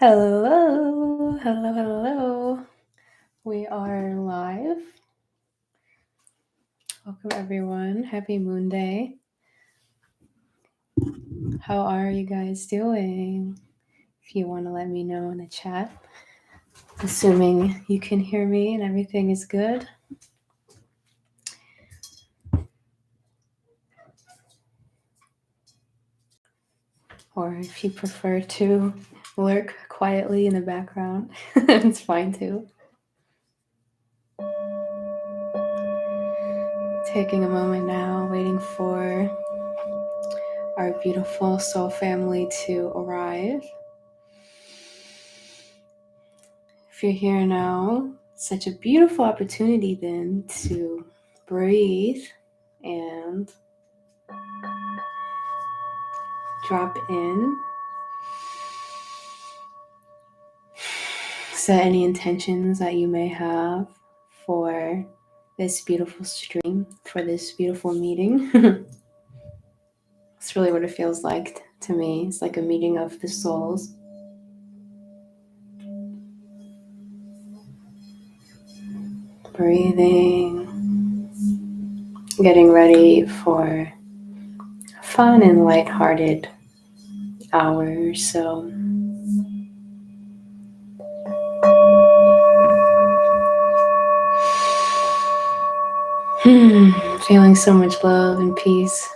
Hello, hello, hello. We are live. Welcome, everyone. Happy Moon Day. How are you guys doing? If you want to let me know in the chat, assuming you can hear me and everything is good. Or if you prefer to lurk quietly in the background, it's fine too. Taking a moment now, waiting for our beautiful soul family to arrive. If you're here now, such a beautiful opportunity then to breathe and drop in. Set any intentions that you may have for this beautiful stream, for this beautiful meeting. It's really what it feels like to me. It's like a meeting of the souls. Breathing, getting ready for a fun and lighthearted hour or so. Feeling so much love and peace.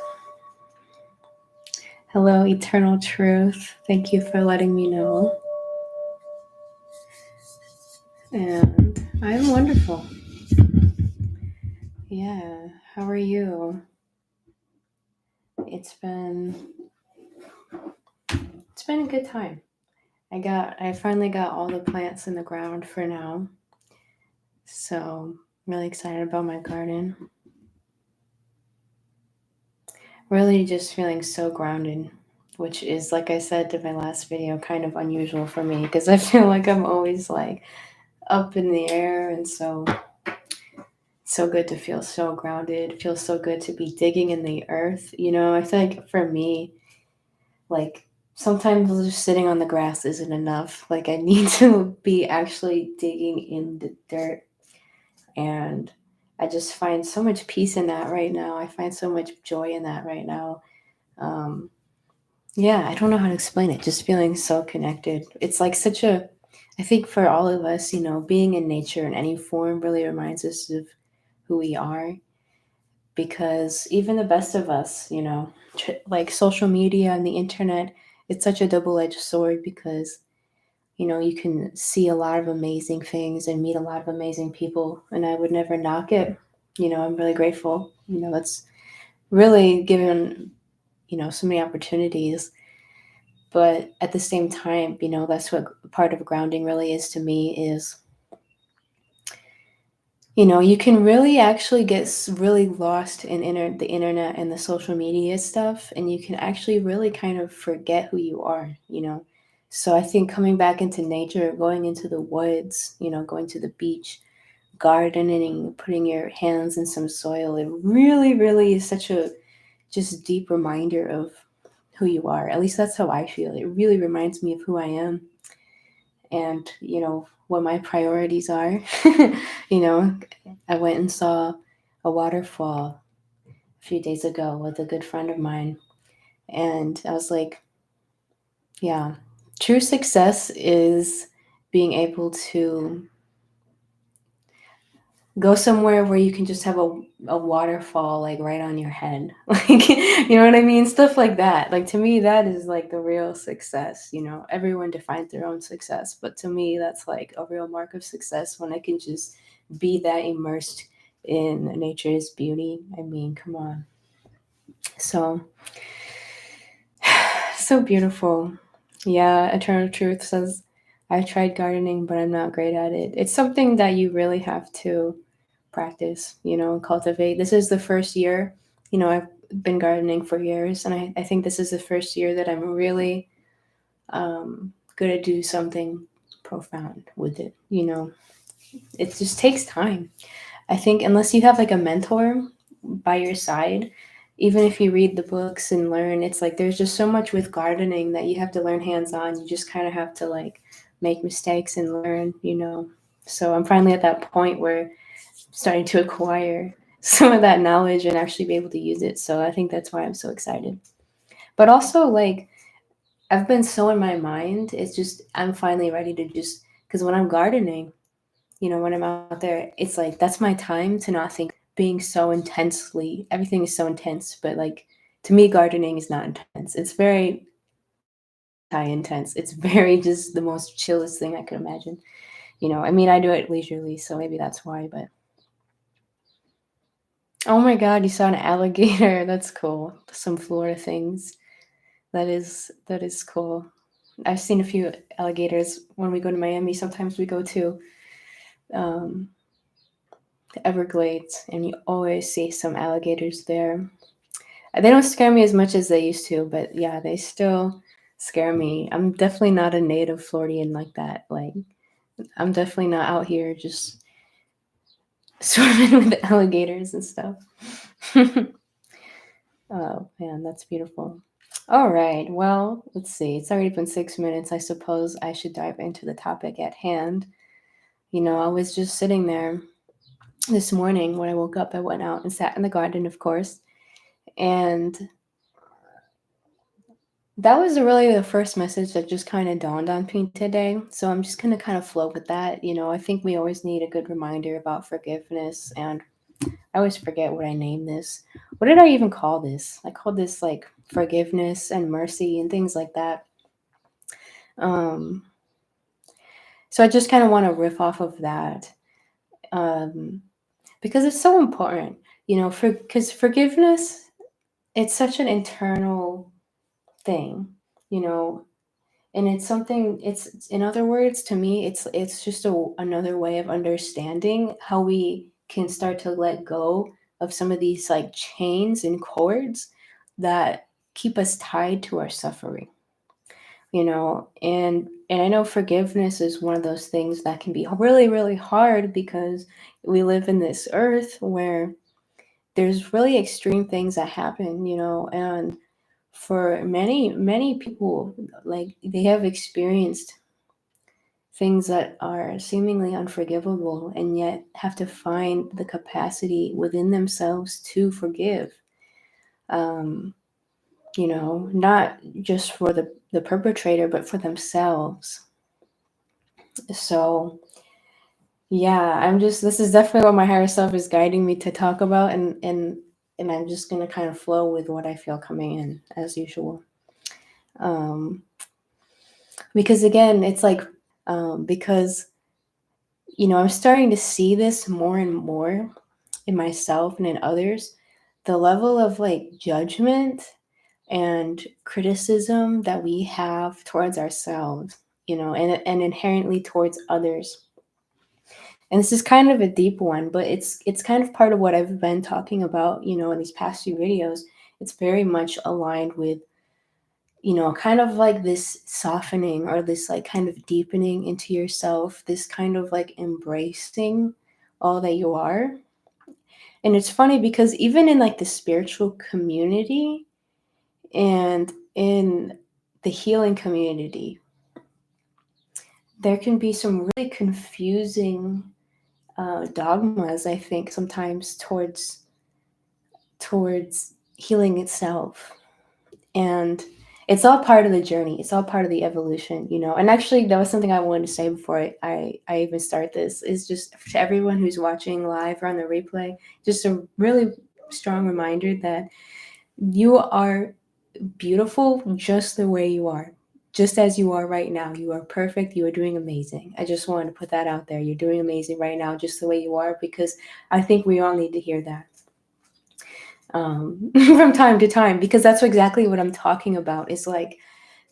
Hello, Eternal Truth. Thank you for letting me know. And I'm wonderful. Yeah, how are you? It's been a good time. I finally got all the plants in the ground for now. So I'm really excited about my garden. Really just feeling so grounded, which is, like I said in my last video, kind of unusual for me because I feel like I'm always like up in the air, and so good to feel so grounded. It feels so good to be digging in the earth. You know, I think for me, like sometimes just sitting on the grass isn't enough. Like I need to be actually digging in the dirt, and I just find so much peace in that right now. I find so much joy in that right now. Yeah, I don't know how to explain it. Just feeling so connected. It's like I think for all of us, you know, being in nature in any form really reminds us of who we are. Because even the best of us, you know, like social media and the internet, it's such a double-edged sword because, you know, you can see a lot of amazing things and meet a lot of amazing people, and I would never knock it. You know, I'm really grateful. You know, that's really given, you know, so many opportunities. But at the same time, you know, that's what part of grounding really is to me is, you know, you can really actually get really lost in the internet and the social media stuff, and you can actually really kind of forget who you are, you know. So I think coming back into nature, going into the woods, you know, going to the beach, gardening, putting your hands in some soil, it really, really is such a just deep reminder of who you are. At least that's how I feel. It really reminds me of who I am and, you know, what my priorities are. You know, I went and saw a waterfall a few days ago with a good friend of mine, and I was like, yeah, true success is being able to go somewhere where you can just have a waterfall like right on your head. Like, you know what I mean? Stuff like that. Like to me, that is like the real success. You know, everyone defines their own success, but to me, that's like a real mark of success when I can just be that immersed in nature's beauty. I mean, come on. So beautiful. Yeah, Eternal Truth says, I've tried gardening, but I'm not great at it. It's something that you really have to practice, you know, cultivate. This is the first year, you know, I've been gardening for years, and I think this is the first year that I'm really going to do something profound with it. You know, it just takes time. I think unless you have like a mentor by your side, even if you read the books and learn, it's like there's just so much with gardening that you have to learn hands-on. You just kind of have to like make mistakes and learn, you know. So I'm finally at that point where I'm starting to acquire some of that knowledge and actually be able to use it. So I think that's why I'm so excited. But also, like, I've been so in my mind, it's just I'm finally ready to just, because when I'm gardening, you know, when I'm out there, it's like that's my time to not think being so intensely, everything is so intense, but like to me, gardening is not intense. It's very high intense. It's very just the most chillest thing I could imagine. You know, I mean, I do it leisurely, so maybe that's why, but oh my God, you saw an alligator. That's cool. Some Florida things. That is cool. I've seen a few alligators when we go to Miami. Sometimes we go to um, the Everglades, and you always see some alligators there. They don't scare me as much as they used to, but yeah, they still scare me. I'm definitely not a native Floridian like that. Like, I'm definitely not out here just swimming with alligators and stuff. Oh man, that's beautiful. All right. Well, let's see. It's already been 6 minutes. I suppose I should dive into the topic at hand. You know, I was just sitting there this morning when I woke up. I went out and sat in the garden, of course. And that was really the first message that just kind of dawned on me today. So I'm just going to kind of flow with that. You know, I think we always need a good reminder about forgiveness. And I always forget what I named this. What did I even call this? I called this like forgiveness and mercy and things like that. Um, so I just kind of want to riff off of that, um, because it's so important, you know, because forgiveness, it's such an internal thing, you know, and it's something. It's in other words, to me, it's just another way of understanding how we can start to let go of some of these like chains and cords that keep us tied to our suffering, you know. And I know forgiveness is one of those things that can be really really hard because we live in this earth where there's really extreme things that happen, you know. And for many people, like, they have experienced things that are seemingly unforgivable and yet have to find the capacity within themselves to forgive, um, you know, not just for the perpetrator but for themselves. So yeah, I'm just, this is definitely what my higher self is guiding me to talk about, and I'm just gonna kind of flow with what I feel coming in as usual. Um, because again, it's like, because, you know, I'm starting to see this more and more in myself and in others, the level of like judgment and criticism that we have towards ourselves, you know, and inherently towards others. And this is kind of a deep one, but it's kind of part of what I've been talking about, you know, in these past few videos. It's very much aligned with, you know, kind of like this softening or this like kind of deepening into yourself, this kind of like embracing all that you are. And it's funny because even in like the spiritual community and in the healing community, there can be some really confusing dogmas, I think, sometimes towards healing itself. And it's all part of the journey. It's all part of the evolution, you know. And actually, that was something I wanted to say before I even start this, is just to everyone who's watching live or on the replay, just a really strong reminder that you are beautiful just the way you are. Just as you are right now. You are perfect. You are doing amazing. I just wanted to put that out there. You're doing amazing right now, just the way you are, because I think we all need to hear that, from time to time, because that's exactly what I'm talking about. It's like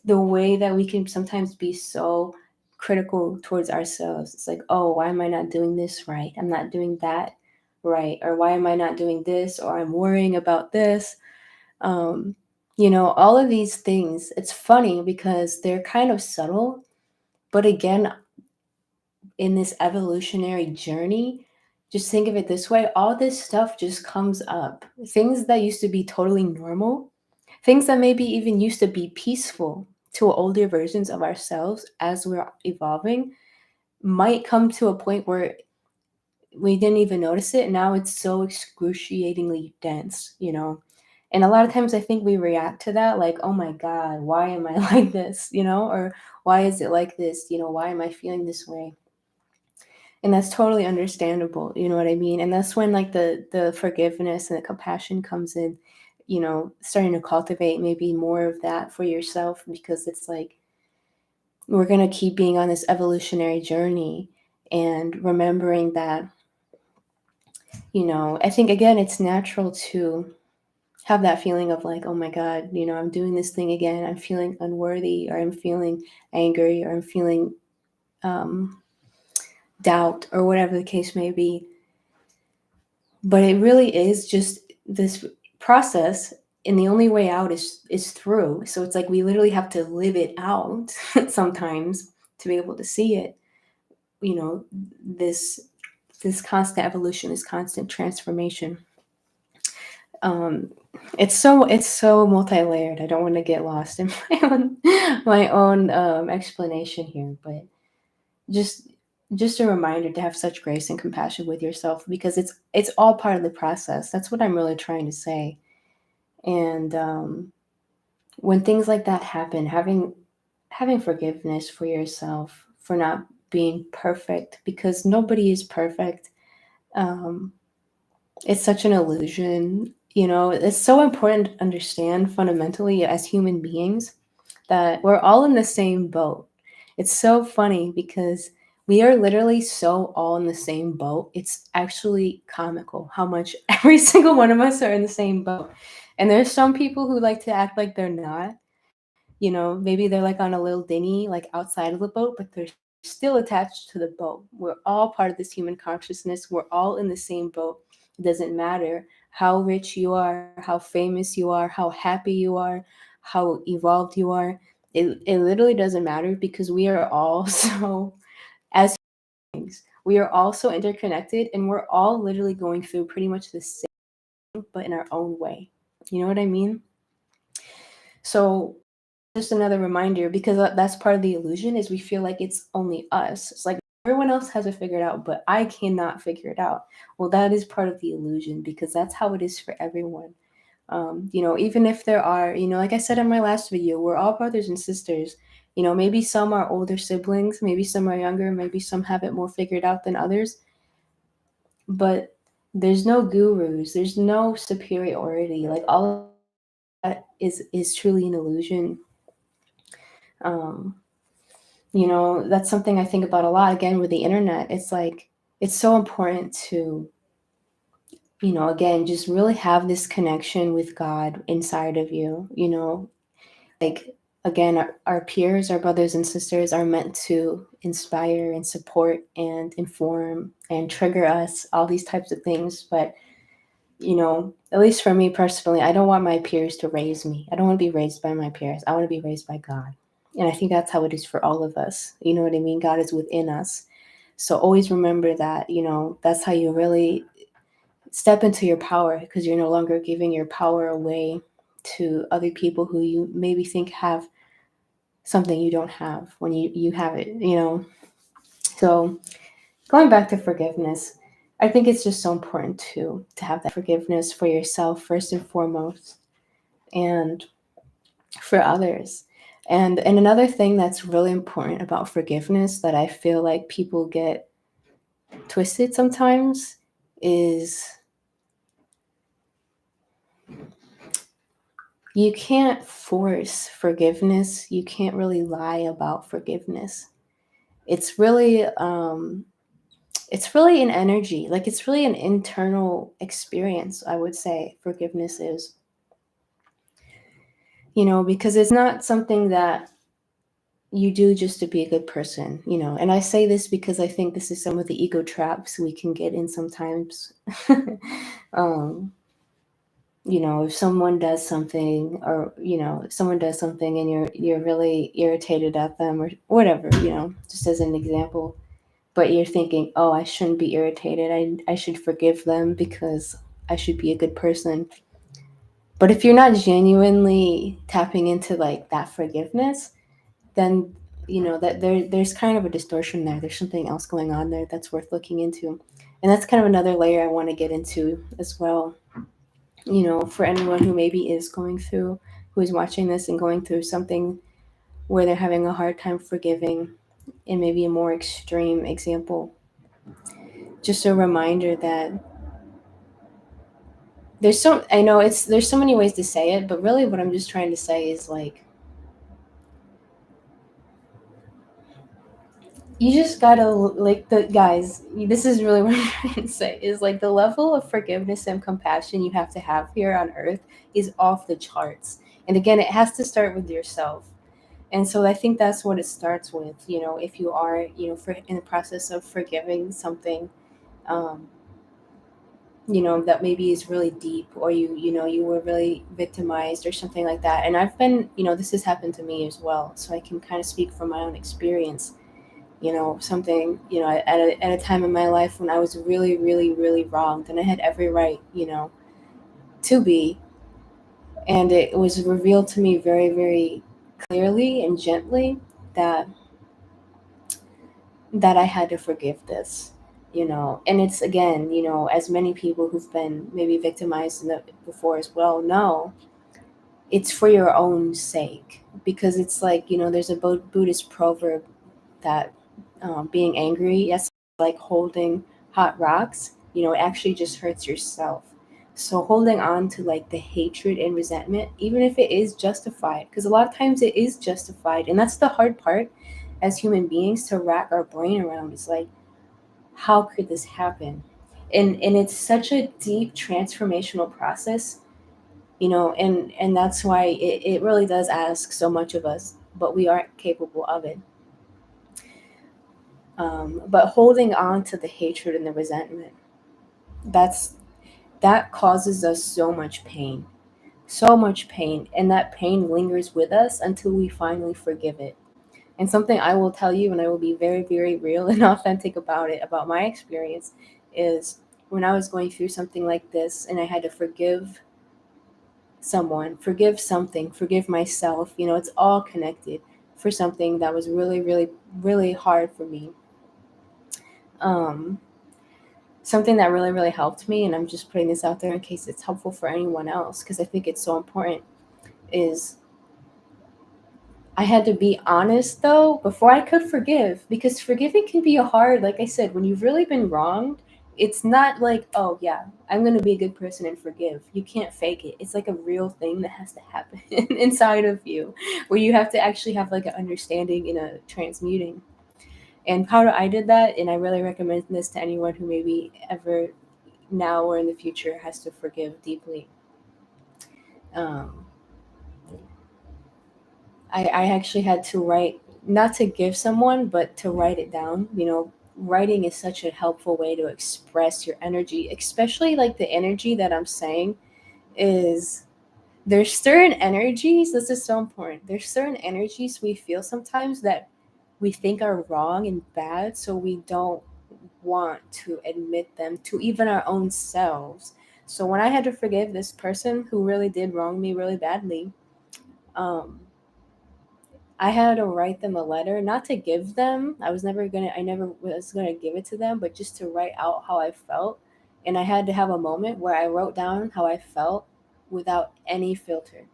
the way that we can sometimes be so critical towards ourselves. It's like, oh, why am I not doing this right? I'm not doing that right. Or why am I not doing this? Or I'm worrying about this. Um, you know, all of these things, it's funny because they're kind of subtle, but again, in this evolutionary journey, just think of it this way, all this stuff just comes up. Things that used to be totally normal, things that maybe even used to be peaceful to older versions of ourselves as we're evolving, might come to a point where we didn't even notice it. Now it's so excruciatingly dense, you know? And a lot of times I think we react to that like, oh my God, why am I like this, you know? Or why is it like this? You know, why am I feeling this way? And that's totally understandable, you know what I mean? And that's when like the forgiveness and the compassion comes in, you know, starting to cultivate maybe more of that for yourself, because it's like we're going to keep being on this evolutionary journey, and remembering that, you know, I think again it's natural to have that feeling of like, oh my God, you know, I'm doing this thing again, I'm feeling unworthy, or I'm feeling angry, or I'm feeling doubt, or whatever the case may be. But it really is just this process, and the only way out is through. So it's like we literally have to live it out sometimes to be able to see it, you know, this constant evolution, this constant transformation. um it's so multi-layered. I don't want to get lost in my own explanation here, but just just a reminder to have such grace and compassion with yourself, because it's all part of the process. That's what I'm really trying to say. And when things like that happen, having forgiveness for yourself for not being perfect, because nobody is perfect. um it's such an illusion, you know. It's so important to understand fundamentally as human beings that we're all in the same boat. It's so funny because we are literally so all in the same boat. It's actually comical how much every single one of us are in the same boat. And there's some people who like to act like they're not. You know, maybe they're like on a little dinghy, like outside of the boat, but they're still attached to the boat. We're all part of this human consciousness. We're all in the same boat. It doesn't matter how rich you are, how famous you are, how happy you are, how evolved you are. It literally doesn't matter, because we are all so, as things, we are all so interconnected, and we're all literally going through pretty much the same, but in our own way. You know what I mean? So just another reminder, because that's part of the illusion, is we feel like it's only us. It's like everyone else has it figured out, but I cannot figure it out. Well, that is part of the illusion, because that's how it is for everyone. You know, even if there are, you know, like I said in my last video, we're all brothers and sisters. You know, maybe some are older siblings, maybe some are younger, maybe some have it more figured out than others, but there's no gurus, there's no superiority. Like all of that is truly an illusion. um, you know, that's something I think about a lot again with the internet. It's like it's so important to, you know, again, just really have this connection with God inside of you, you know. Like again, our peers, our brothers and sisters are meant to inspire and support and inform and trigger us, all these types of things. But you know, at least for me personally, I don't want my peers to raise me. I don't want to be raised by my peers. I want to be raised by God. And I think that's how it is for all of us. You know what I mean? God is within us. So always remember that, you know, that's how you really step into your power, because you're no longer giving your power away to other people who you maybe think have something you don't have when you have it, you know. So going back to forgiveness, I think it's just so important to have that forgiveness for yourself first and foremost, and for others. And another thing that's really important about forgiveness that I feel like people get twisted sometimes is you can't force forgiveness. You can't really lie about forgiveness. It's really it's really an energy. Like it's really an internal experience, I would say forgiveness is. You know, because it's not something that you do just to be a good person, you know. And I say this because I think this is some of the ego traps we can get in sometimes. um, you know, if someone does something, or you know, if someone does something and you're really irritated at them or whatever, you know, just as an example, but you're thinking, oh, I shouldn't be irritated. I should forgive them because I should be a good person. But if you're not genuinely tapping into like that forgiveness, then that there's kind of a distortion there. There's something else going on there that's worth looking into. And that's kind of another layer I want to get into as well. For anyone who maybe is going through, who is watching this and going through something where they're having a hard time forgiving, in maybe a more extreme example, just a reminder that I know there's so many ways to say it, but really what I'm just trying to say is like, you just gotta, like, the guys, this is really what I'm trying to say, is like the level of forgiveness and compassion you have to have here on earth is off the charts. And again, it has to start with yourself. And so I think that's what it starts with. If you are, in the process of forgiving something, um, that maybe is really deep, or you were really victimized or something like that. And I've been, this has happened to me as well, so I can kind of speak from my own experience. Something, at a time in my life when I was really, really, really wronged, and I had every right, to be. And it was revealed to me very, very clearly and gently that I had to forgive this. And it's, again, as many people who've been maybe victimized before as well know, it's for your own sake, because it's like, there's a Buddhist proverb that, being angry, yes, like holding hot rocks, it actually just hurts yourself. So holding on to like the hatred and resentment, even if it is justified, because a lot of times it is justified, and that's the hard part as human beings to rack our brain around. It's like, how could this happen? And it's such a deep transformational process, and that's why it really does ask so much of us, but we aren't capable of it. But holding on to the hatred and the resentment, that's that causes us so much pain, and that pain lingers with us until we finally forgive it. And something I will tell you, and I will be very, very real and authentic about it, about my experience, is when I was going through something like this and I had to forgive someone, forgive something, forgive myself, it's all connected, for something that was really, really, really hard for me. Um, Something that really, really helped me, and I'm just putting this out there in case it's helpful for anyone else, because I think it's so important, is I had to be honest though before I could forgive, because forgiving can be hard. Like I said, when you've really been wronged, it's not like, oh yeah, I'm going to be a good person and forgive. You can't fake it. It's like a real thing that has to happen inside of you, where you have to actually have like an understanding in a transmuting. And how I did that, and I really recommend this to anyone who maybe ever, now or in the future, has to forgive deeply. Um, I actually had to write, not to give someone, but to write it down. Writing is such a helpful way to express your energy, especially like the energy that I'm saying is, there's certain energies, this is so important. There's certain energies we feel sometimes that we think are wrong and bad, so we don't want to admit them to even our own selves. So when I had to forgive this person who really did wrong me really badly, um, I had to write them a letter, not to give them. I never was gonna give it to them, but just to write out how I felt. And I had to have a moment where I wrote down how I felt without any filter.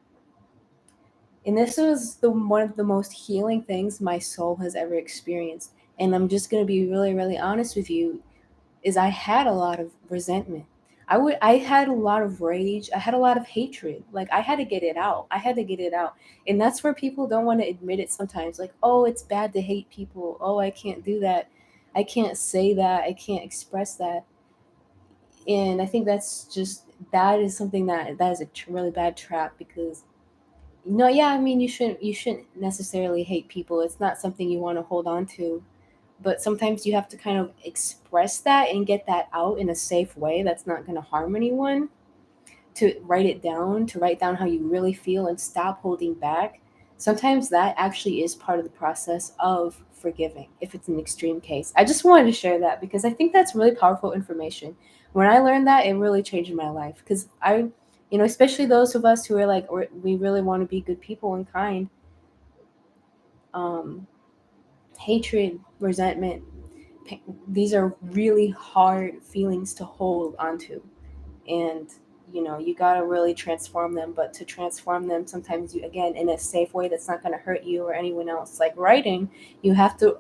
And this was one of the most healing things my soul has ever experienced. And I'm just gonna be really, really honest with you, is I had a lot of resentment. I had a lot of rage. I had a lot of hatred. Like, I had to get it out. I had to get it out. And that's where people don't want to admit it sometimes. Like, oh, it's bad to hate people. Oh, I can't do that. I can't say that. I can't express that. And I think that is something that is a really bad trap, because no, yeah, I mean, you shouldn't necessarily hate people. It's not something you want to hold on to, but sometimes you have to kind of express that and get that out in a safe way that's not going to harm anyone. To write down how you really feel and stop holding back. Sometimes that actually is part of the process of forgiving if it's an extreme case. I just wanted to share that because I think that's really powerful information. When I learned that, it really changed my life because especially those of us who are like, we really want to be good people and kind. Um, Hatred, resentment, these are really hard feelings to hold onto. And you got to really transform them, but to transform them, sometimes you, again, in a safe way that's not going to hurt you or anyone else, like writing, you have to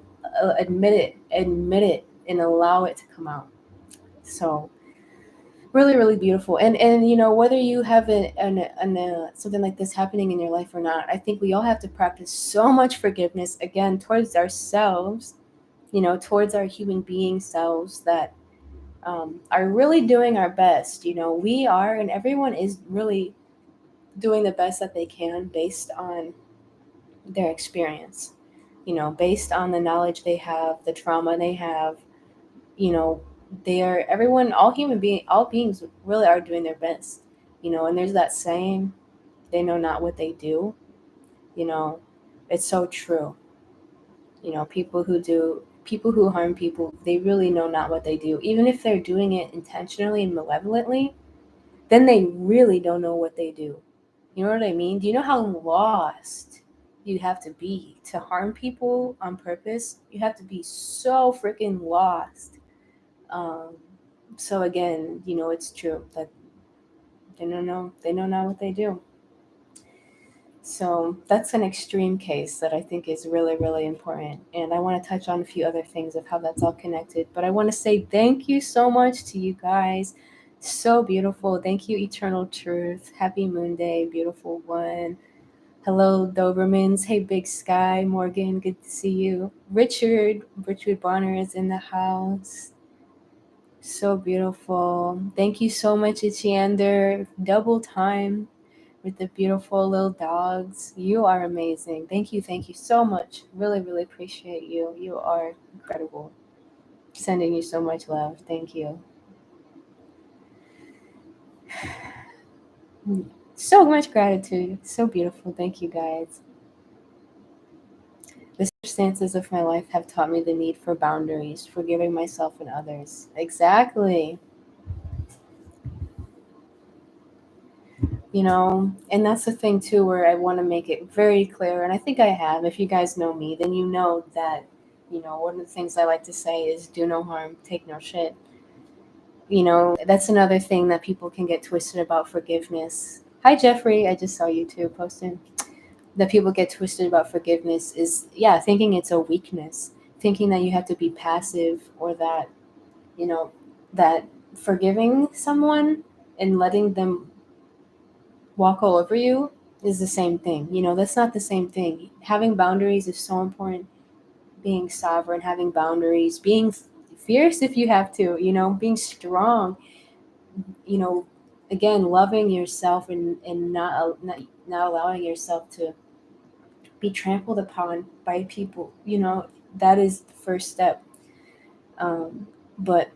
admit it and allow it to come out. So really, really beautiful. And whether you have something like this happening in your life or not, I think we all have to practice so much forgiveness, again, towards ourselves, towards our human being selves that are really doing our best. We are, and everyone is really doing the best that they can based on their experience, based on the knowledge they have, the trauma they have. you know they are, everyone, all beings really are doing their best. And there's that saying, they know not what they do. you know it's so true. People who harm people, they really know not what they do, even if they're doing it intentionally and malevolently. Then they really don't know what they do. You know what I mean? Do you know how lost you have to be to harm people on purpose? You have to be so freaking lost. Um, so again, it's true that they know not what they do. So that's an extreme case that I think is really, really important. And I want to touch on a few other things of how that's all connected. But I want to say thank you so much to you guys. So beautiful. Thank you, Eternal Truth. Happy Moon Day, beautiful one. Hello, Dobermans. Hey, Big Sky. Morgan, good to see you. Richard Bonner is in the house. So beautiful. Thank you so much, Itchander. Double time with the beautiful little dogs. You are amazing. Thank you so much. Really, really appreciate you. You are incredible. Sending you so much love. Thank you. So much gratitude. So beautiful. Thank you, guys. The circumstances of my life have taught me the need for boundaries, forgiving myself and others. Exactly. And that's the thing too, where I want to make it very clear, and I think I have. If you guys know me, then you know that, one of the things I like to say is do no harm, take no shit. That's another thing that people can get twisted about forgiveness. Hi, Jeffrey. I just saw you too posting. That people get twisted about forgiveness is, yeah, thinking it's a weakness, thinking that you have to be passive, or that, you know, that forgiving someone and letting them walk all over you is the same thing. That's not the same thing. Having boundaries is so important. Being sovereign, having boundaries, being fierce if you have to, being strong, you know, again, loving yourself, and not allowing yourself to be trampled upon by people. That is the first step. But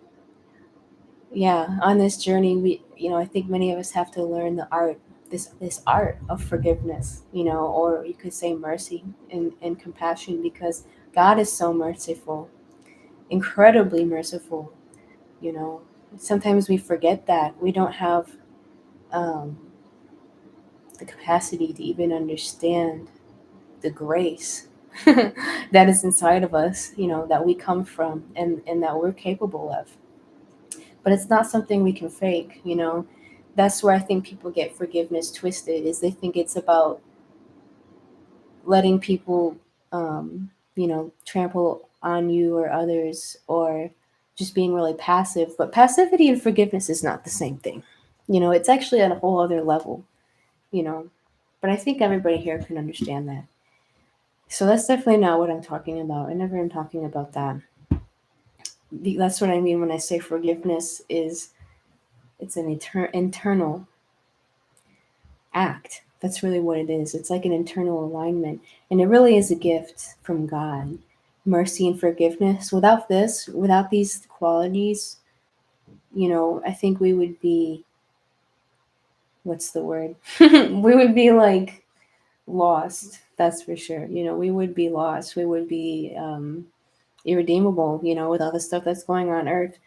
yeah, on this journey, I think many of us have to learn the art, this art of forgiveness, or you could say mercy and compassion, because God is so merciful, incredibly merciful. you know Sometimes we forget that we don't have um, the capacity to even understand the grace that is inside of us, that we come from, and that we're capable of. But it's not something we can fake. That's where I think people get forgiveness twisted, is they think it's about letting people trample on you or others, or just being really passive. But passivity and forgiveness is not the same thing. It's actually at a whole other level. you know but I think everybody here can understand that. So that's definitely not what I'm talking about. I never am talking about that. That's what I mean when I say forgiveness is, it's an internal act. That's really what it is. It's like an internal alignment. And it really is a gift from God. Mercy and forgiveness. Without these qualities, I think we would be, what's the word? We would be like lost. That's for sure. We would be lost. We would be irredeemable, with all the stuff that's going on Earth.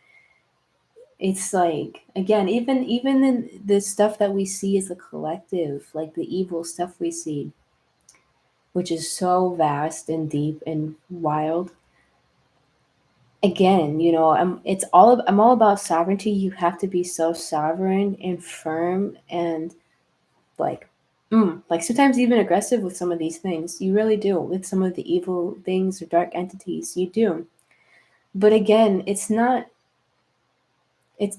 It's like, again, even in the stuff that we see as a collective, like the evil stuff we see, which is so vast and deep and wild. Again, I'm all about sovereignty. You have to be so sovereign and firm and like like sometimes even aggressive with some of these things. You really do, with some of the evil things or dark entities. You do. But again, that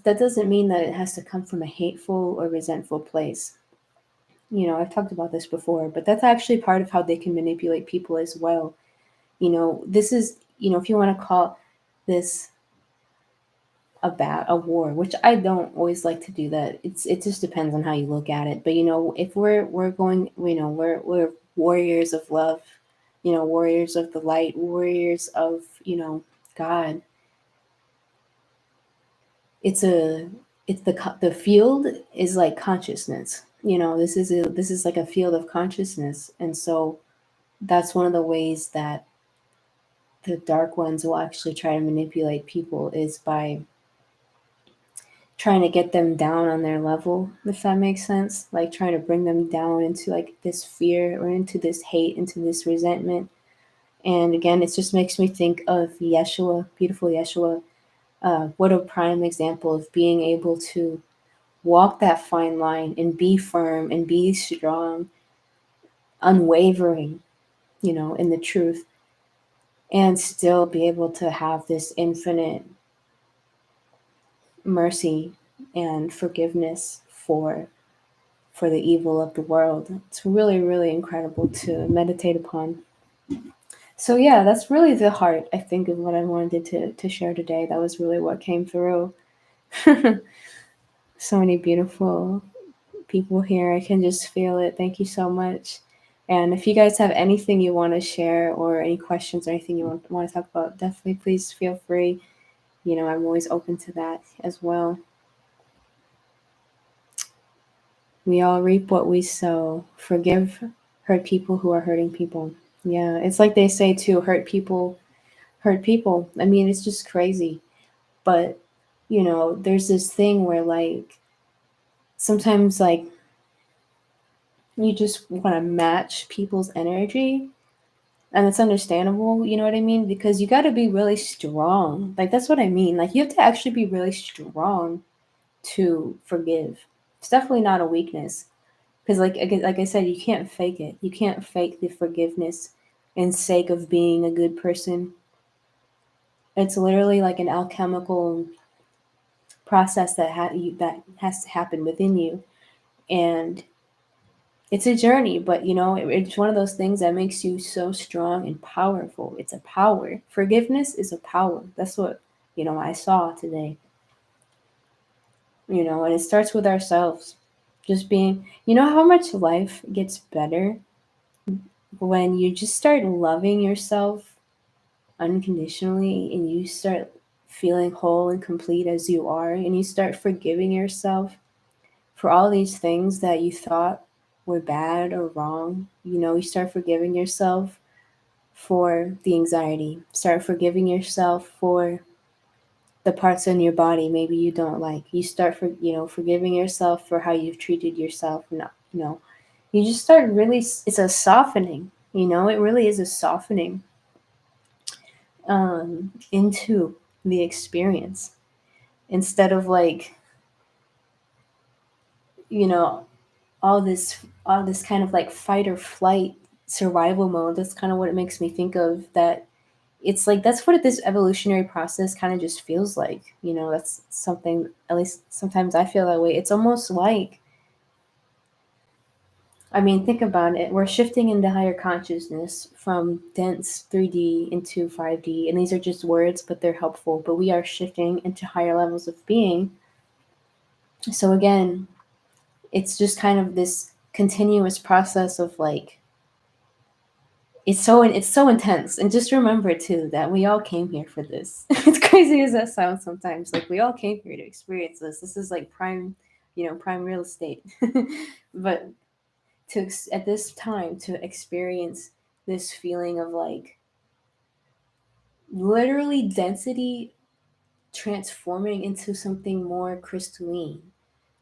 doesn't mean that it has to come from a hateful or resentful place. I've talked about this before, but that's actually part of how they can manipulate people as well. This is, if you want to call this a war, which I don't always like to do that. It just depends on how you look at it. But if we're going, we're warriors of love, warriors of the light, warriors of God. It's the field is like consciousness. This is like a field of consciousness, and so that's one of the ways that the dark ones will actually try to manipulate people is by trying to get them down on their level, if that makes sense. Like trying to bring them down into like this fear or into this hate, into this resentment. And again, it just makes me think of Yeshua, beautiful Yeshua. What a prime example of being able to walk that fine line and be firm and be strong, unwavering, in the truth, and still be able to have this infinite mercy and forgiveness for the evil of the world. It's really, really incredible to meditate upon. So yeah, that's really the heart, I think, of what I wanted to share today. That was really what came through. So many beautiful people here. I can just feel it. Thank you so much. And if you guys have anything you want to share or any questions or anything you want to talk about, definitely please feel free. I'm always open to that as well. We all reap what we sow. Forgive hurt people who are hurting people. Yeah, it's like they say too, hurt people hurt people. I mean, it's just crazy. But, there's this thing where like sometimes like you just want to match people's energy, and it's understandable, you know what I mean? Because you got to be really strong. Like that's what I mean. Like you have to actually be really strong to forgive. It's definitely not a weakness. Because like I said, you can't fake it. You can't fake the forgiveness in sake of being a good person. It's literally like an alchemical process that has to happen within you, and it's a journey. But it's one of those things that makes you so strong and powerful. It's a power. Forgiveness is a power. That's what I saw today. And it starts with ourselves. Just being, how much life gets better when you just start loving yourself unconditionally and you start feeling whole and complete as you are, and you start forgiving yourself for all these things that you thought were bad or wrong. You start forgiving yourself for the anxiety, start forgiving yourself for the parts in your body maybe you don't like. You start forgiving yourself for how you've treated yourself. No, you just start really, it's a softening, it really is a softening into the experience, instead of like, you know, all this kind of like fight or flight survival mode. That's kind of what it makes me think of. That it's like that's what this evolutionary process kind of just feels like. That's something, at least sometimes I feel that way. It's almost like, I mean, think about it. We're shifting into higher consciousness from dense 3D into 5D. And these are just words, but they're helpful. But we are shifting into higher levels of being. So again, it's just kind of this continuous process of like, it's so intense. And just remember too that we all came here for this. It's crazy as that sounds sometimes. Like we all came here to experience this. This is like prime real estate. But at this time to experience this feeling of like literally density transforming into something more crystalline.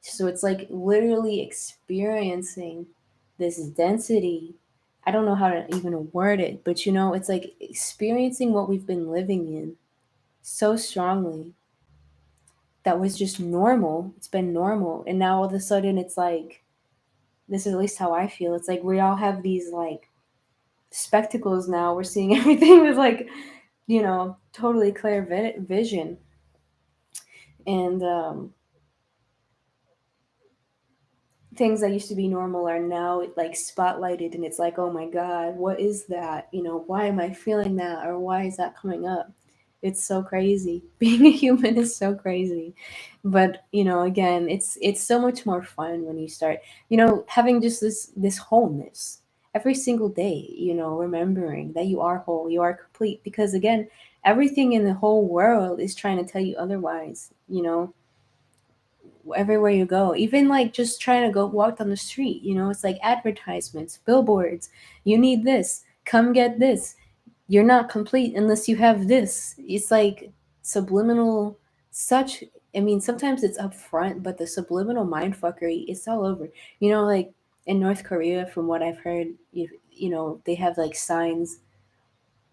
So it's like literally experiencing this density. I don't know how to even word it, but it's like experiencing what we've been living in so strongly that was just normal. It's been normal. And now all of a sudden it's like, this is at least how I feel. It's like we all have these like spectacles now. We're seeing everything with like, totally clear vision. And things that used to be normal are now like spotlighted, and it's like, oh my god, what is that? Why am I feeling that, or why is that coming up? It's so crazy. Being a human is so crazy. But again, it's so much more fun when you start having just this wholeness every single day, remembering that you are whole, you are complete, because again, everything in the whole world is trying to tell you otherwise. Everywhere you go, even like just trying to go walk down the street, it's like advertisements, billboards. You need this, come get this. You're not complete unless you have this. It's like subliminal, such. I mean, sometimes it's upfront, but the subliminal mind fuckery, it's all over. Like in North Korea, from what I've heard, they have like signs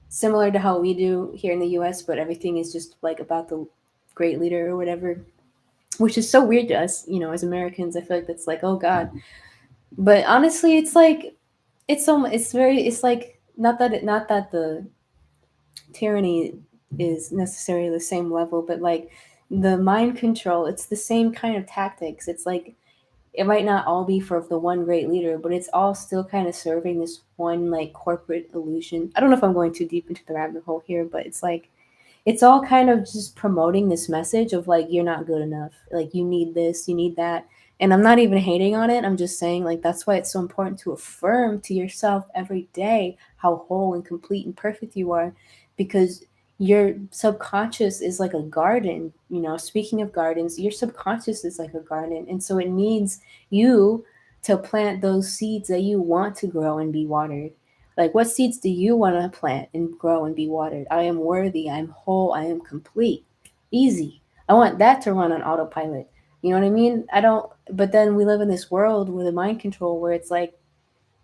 similar to how we do here in the US, but everything is just like about the great leader or whatever, which is so weird to us, as Americans. I feel like that's like, oh God. But honestly, it's like, it's like, not that the tyranny is necessarily the same level, but like the mind control, it's the same kind of tactics. It's like, it might not all be for the one great leader, but it's all still kind of serving this one like corporate illusion. I don't know if I'm going too deep into the rabbit hole here, but it's like, it's all kind of just promoting this message of like, you're not good enough, like you need this, you need that. And I'm not even hating on it, I'm just saying like that's why it's so important to affirm to yourself every day how whole and complete and perfect you are, because your subconscious is like a garden. Speaking of gardens, your subconscious is like a garden, and so it needs you to plant those seeds that you want to grow and be watered. Like, what seeds do you want to plant and grow and be watered? I am worthy. I'm whole. I am complete. Easy. I want that to run on autopilot. You know what I mean? I don't. But then we live in this world with a mind control where it's like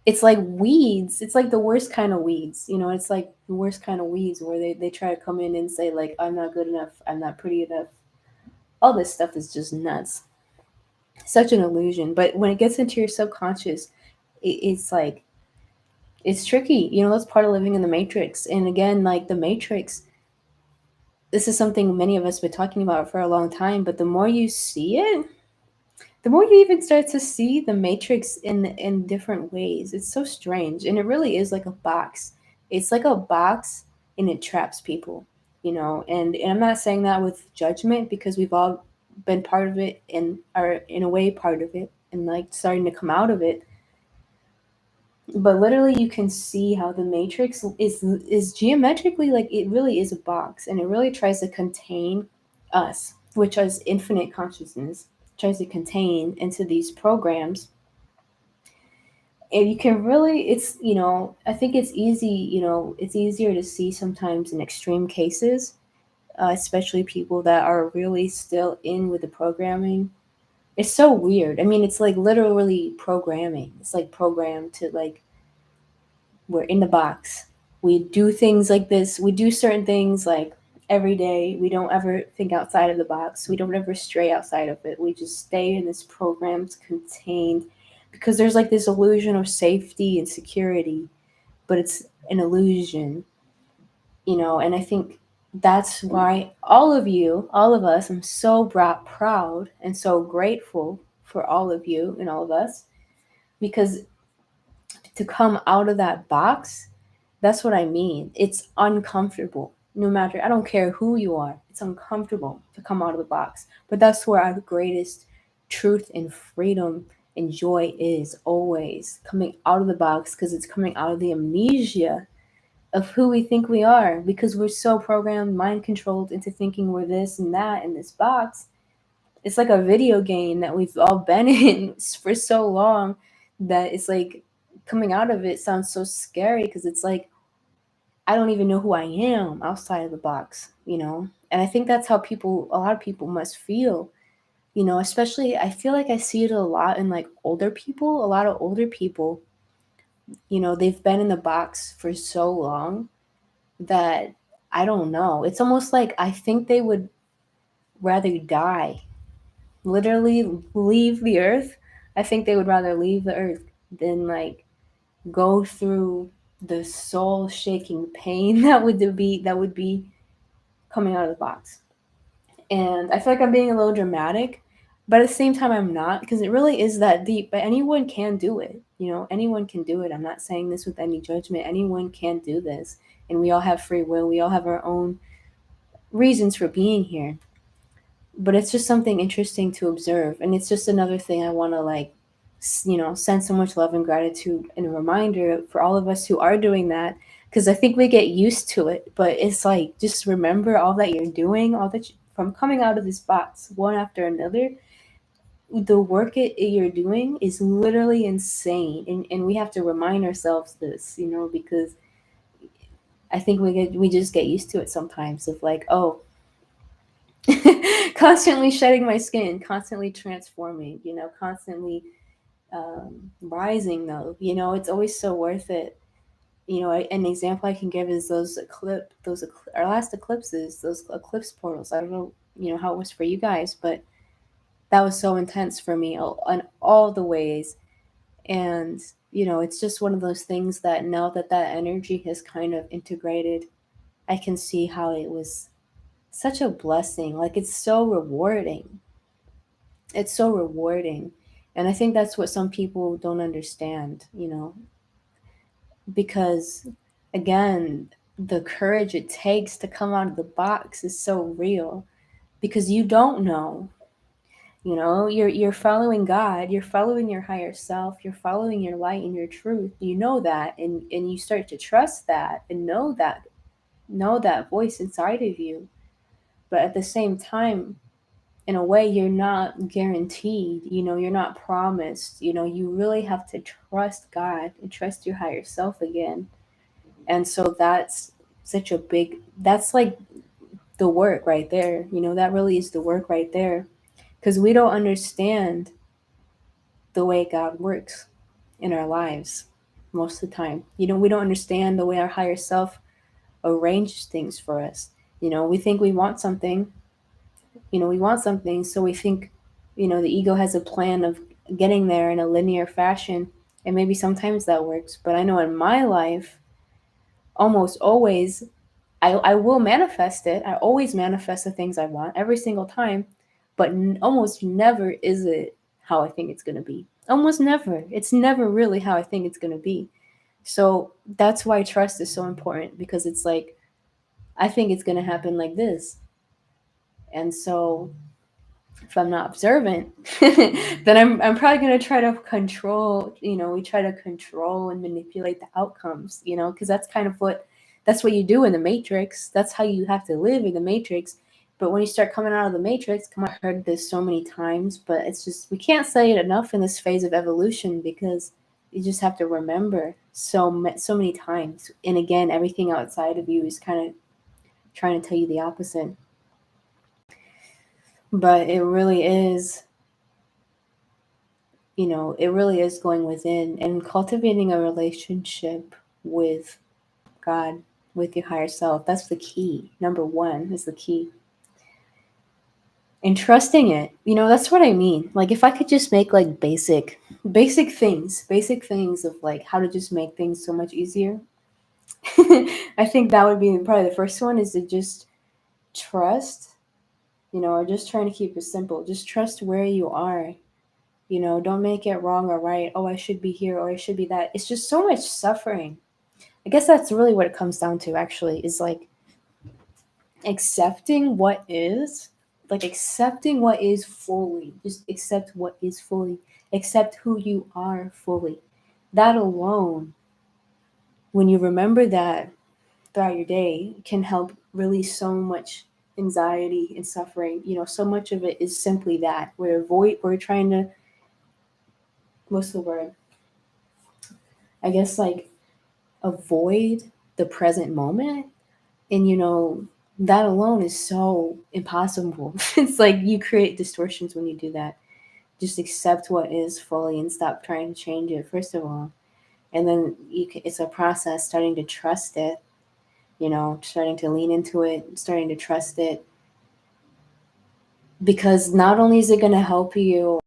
weeds. It's like the worst kind of weeds. It's like the worst kind of weeds where they try to come in and say like, I'm not good enough. I'm not pretty enough. All this stuff is just nuts. Such an illusion. But when it gets into your subconscious, it's like, it's tricky. That's part of living in the matrix. And again, like the matrix, this is something many of us have been talking about for a long time, but the more you see it, the more you even start to see the matrix in different ways. It's so strange. And it really is like a box. It's like a box, and it traps people, and I'm not saying that with judgment, because we've all been part of it and are in a way part of it and like starting to come out of it. But literally you can see how the matrix is geometrically, like it really is a box, and it really tries to contain us, which is infinite consciousness, tries to contain into these programs. And you can really, it's, I think it's easy, it's easier to see sometimes in extreme cases, especially people that are really still in with the programming. It's so weird. I mean, it's like literally programming. It's like programmed to like, we're in the box. We do things like this. We do certain things like every day. We don't ever think outside of the box. We don't ever stray outside of it. We just stay in this programmed, contained, because there's like this illusion of safety and security, but it's an illusion, and I think that's why all of you, all of us, I'm so proud and so grateful for all of you and all of us, because to come out of that box, that's what I mean. It's uncomfortable. No matter, I don't care who you are, it's uncomfortable to come out of the box. But that's where our greatest truth and freedom and joy is, always coming out of the box, because it's coming out of the amnesia of who we think we are, because we're so programmed, mind controlled into thinking we're this and that in this box. It's like a video game that we've all been in for so long, that it's like coming out of it sounds so scary because it's like I don't even know who I am outside of the box, you know? And I think that's how a lot of people must feel, you know, especially I feel like I see it a lot in like older people, a lot of older people, you know, they've been in the box for so long that I don't know. It's almost like I think they would rather die, literally leave the earth. I think they would rather leave the earth than like go through the soul shaking pain that would be coming out of the box. And I feel like I'm being a little dramatic, but at the same time I'm not, because it really is that deep. But anyone can do it, you know, anyone can do it. I'm not saying this with any judgment. Anyone can do this, and we all have free will. We all have our own reasons for being here. But it's just something interesting to observe, and it's just another thing I want to like, you know, send so much love and gratitude and a reminder for all of us who are doing that, because I think we get used to it, but it's like just remember all that you're doing, all that from coming out of this box one after another. The work you're doing is literally insane, and we have to remind ourselves this, you know, because I think we just get used to it sometimes of like, oh, constantly shedding my skin, constantly transforming, you know, constantly rising though, you know, it's always so worth it. You know, an example I can give is our last eclipses, those eclipse portals. I don't know, you know, how it was for you guys, but that was so intense for me in all the ways. And, you know, it's just one of those things that now that that energy has kind of integrated, I can see how it was such a blessing. Like, it's so rewarding. It's so rewarding. And I think that's what some people don't understand, you know, because again, the courage it takes to come out of the box is so real because you don't know. You know, you're following God, you're following your higher self, you're following your light and your truth. You know that, and you start to trust that and know that voice inside of you. But at the same time, in a way you're not guaranteed, you know, you're not promised, you know, you really have to trust God and trust your higher self again. And so that's like the work right there, you know, that really is the work right there, because we don't understand the way God works in our lives most of the time. You know, we don't understand the way our higher self arranges things for us. You know, we think we want something, you know, we want something, so we think, you know, the ego has a plan of getting there in a linear fashion, and maybe sometimes that works. But I know in my life, almost always, I will manifest it. I always manifest the things I want every single time, but almost never is it how I think it's going to be. Almost never. It's never really how I think it's going to be. So that's why trust is so important, because it's like, I think it's going to happen like this. And so if I'm not observant, then I'm probably going to try to control, you know, we try to control and manipulate the outcomes, you know, because that's what you do in the matrix. That's how you have to live in the matrix. But when you start coming out of the matrix, come on, I've heard this so many times, but it's just, we can't say it enough in this phase of evolution, because you just have to remember so many times. And again, everything outside of you is kind of trying to tell you the opposite. But it really is, you know, it really is going within and cultivating a relationship with God, with your higher self. That's the key. Number one is the key. And trusting it, you know, that's what I mean. Like, if I could just make like basic things of like how to just make things so much easier, I think that would be probably the first one, is to just trust, you know, or just trying to keep it simple. Just trust where you are. You know, don't make it wrong or right. Oh, I should be here or I should be that. It's just so much suffering. I guess that's really what it comes down to, actually, is like accepting what is, like accepting what is fully. Just accept what is fully. Accept who you are fully. That alone, when you remember that throughout your day, can help release so much anxiety and suffering. You know, so much of it is simply that we're trying to, what's the word? I guess, like, avoid the present moment. And, that alone is so impossible. It's like you create distortions when you do that. Just accept what is fully and stop trying to change it, first of all. And then it's a process, starting to trust it, starting to lean into it, starting to trust it. Because not only is it going to help you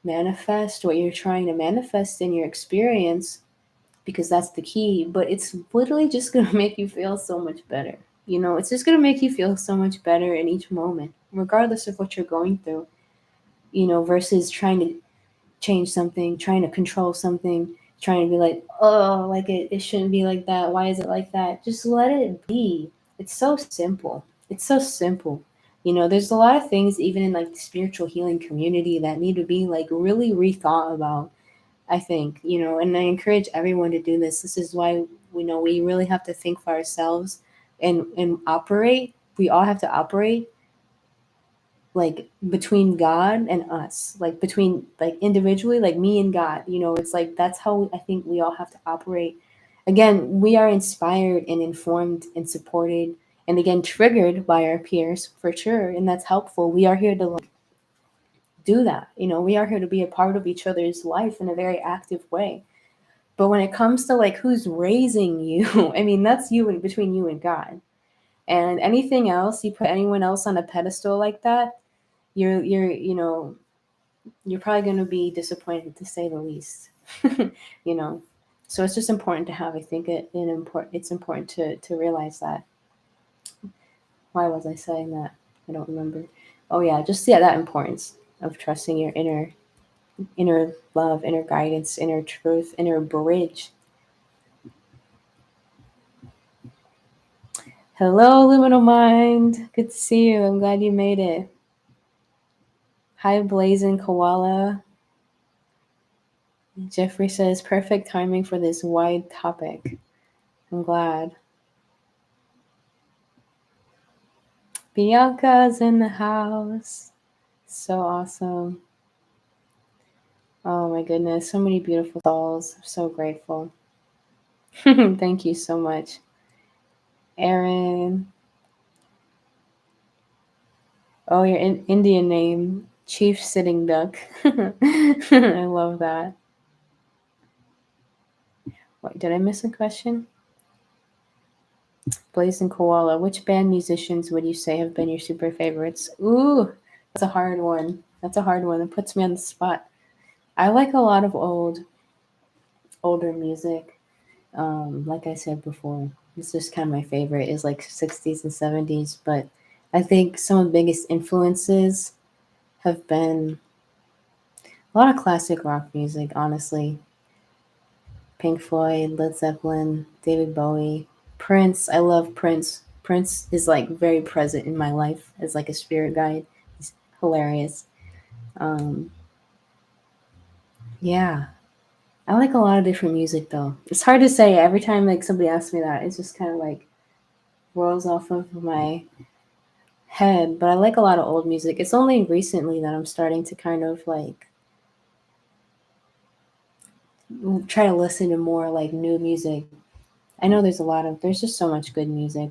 manifest what you're trying to manifest in your experience, because that's the key, but it's literally just going to make you feel so much better. It's just going to make you feel so much better in each moment, regardless of what you're going through, versus trying to change something, trying to control something, trying to be like, oh, like it shouldn't be like that. Why is it like that? Just let it be. It's so simple. It's so simple. There's a lot of things, even in like the spiritual healing community, that need to be like really rethought about, I think, and I encourage everyone to do this. This is why we really have to think for ourselves and operate. We all have to operate like between God and us, like between like individually, like me and God. It's like that's how I think we all have to operate. Again, we are inspired and informed and supported and again triggered by our peers for sure, and that's helpful. We are here to like do that. We are here to be a part of each other's life in a very active way. But when it comes to like who's raising you, I mean that's you and between you and God. And anything else, you put anyone else on a pedestal like that, you're probably going to be disappointed to say the least. you know so it's just important to have, I think, it's important to realize that. Why was I saying that? I don't remember. Oh yeah, just that importance of trusting your inner love, inner guidance, inner truth, inner bridge. Hello, Liminal Mind. Good to see you. I'm glad you made it. Hi, Blazing Koala. Jeffrey says, perfect timing for this wide topic. I'm glad. Bianca's in the house. So awesome. Oh my goodness. So many beautiful souls. I'm so grateful. Thank you so much. Aaron. Oh, your Indian name. Chief Sitting Duck. I love that. Wait, did I miss a question? Blazing Koala. Which band musicians would you say have been your super favorites? Ooh, that's a hard one. That's a hard one. It puts me on the spot. I like a lot of older music. Like I said before, it's just kind of my favorite is like 60s and 70s. But I think some of the biggest influences have been a lot of classic rock music, honestly. Pink Floyd, Led Zeppelin, David Bowie, Prince. I love Prince. Prince is like very present in my life as like a spirit guide. He's hilarious. Um, yeah, I like a lot of different music though. It's hard to say. Every time like somebody asks me that, it's just kind of like rolls off of my head. But I like a lot of old music. It's only recently that I'm starting to kind of like try to listen to more like new music. I know there's just so much good music.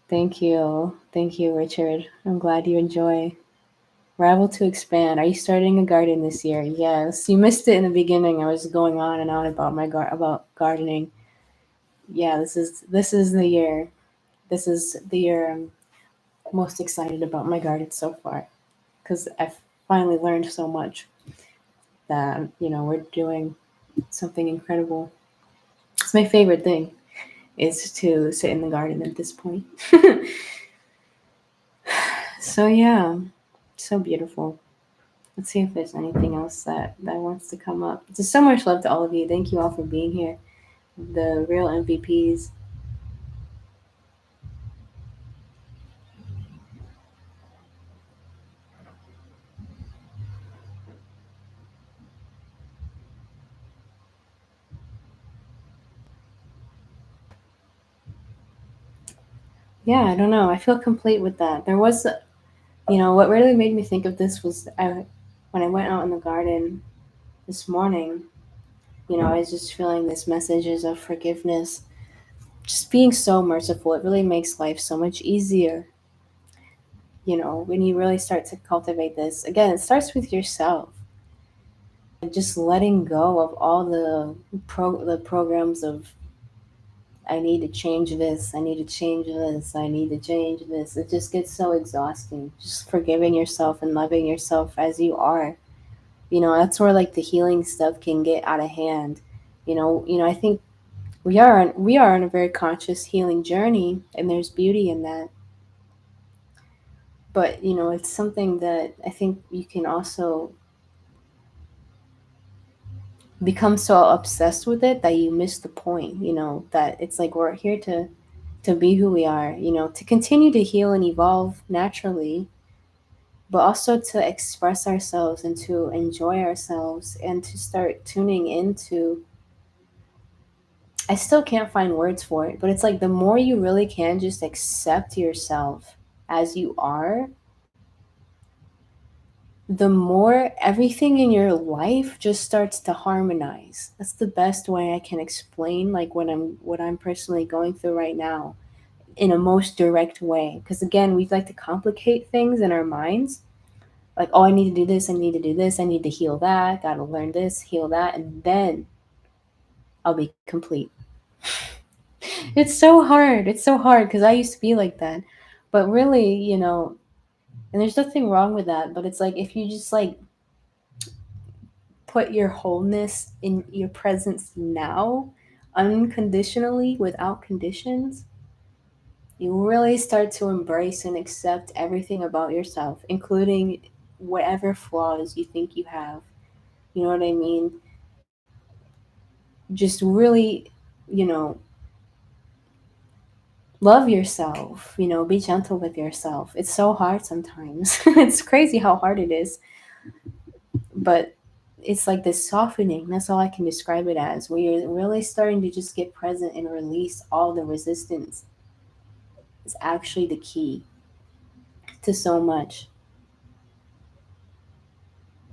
Thank you. Thank you, Richard. I'm glad you enjoy. We're able to expand. Are you starting a garden this year? Yes. You missed it in the beginning. I was going on and on about about gardening. Yeah, this is the year. This is the year I'm most excited about my garden so far because I've finally learned so much that we're doing something incredible. It's my favorite thing is to sit in the garden at this point. So yeah, so beautiful. Let's see if there's anything else that wants to come up. Just so much love to all of you. Thank you all for being here. The real MVPs. Yeah, I don't know. I feel complete with that. There was, what really made me think of this was when I went out in the garden this morning. I was just feeling this messages of forgiveness, just being so merciful. It really makes life so much easier. When you really start to cultivate this, again, it starts with yourself. Just letting go of all the programs of I need to change this, I need to change this, I need to change this. It just gets so exhausting. Just forgiving yourself and loving yourself as you are. That's where like the healing stuff can get out of hand. I think we are on a very conscious healing journey, and there's beauty in that. But it's something that I think you can also become so obsessed with it that you miss the point. That it's like we're here to be who we are. To continue to heal and evolve naturally, but also to express ourselves and to enjoy ourselves and to start tuning into. I still can't find words for it, but it's like the more you really can just accept yourself as you are, the more everything in your life just starts to harmonize. That's the best way I can explain like what I'm personally going through right now in a most direct way. Because again, we like to complicate things in our minds. Like, oh, I need to do this, I need to do this, I need to heal that, gotta learn this, heal that, and then I'll be complete. It's so hard. It's so hard because I used to be like that. But really, and there's nothing wrong with that, but it's like if you just like put your wholeness in your presence now, unconditionally, without conditions, you really start to embrace and accept everything about yourself, including whatever flaws you think you have. You know what I mean? Just really, you know, love yourself, be gentle with yourself. It's so hard sometimes. It's crazy how hard it is, but it's like this softening. That's all I can describe it as, where you're really starting to just get present and release all the resistance. Is actually the key to so much,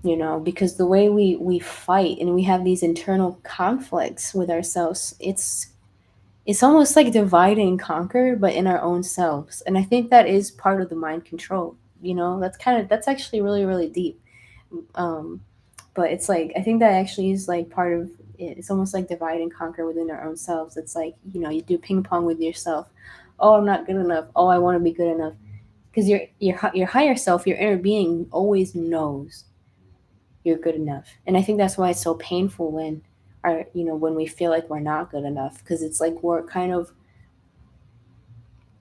because the way we fight and we have these internal conflicts with ourselves, it's almost like divide and conquer, but in our own selves. And I think that is part of the mind control. That's actually really, really deep. Um, but it's like, I think that actually is like part of it. It's almost like divide and conquer within our own selves. It's like, you do ping pong with yourself. Oh, I'm not good enough. Oh, I want to be good enough. Because your higher self, your inner being always knows you're good enough. And I think that's why it's so painful when we feel like we're not good enough, because it's like we're kind of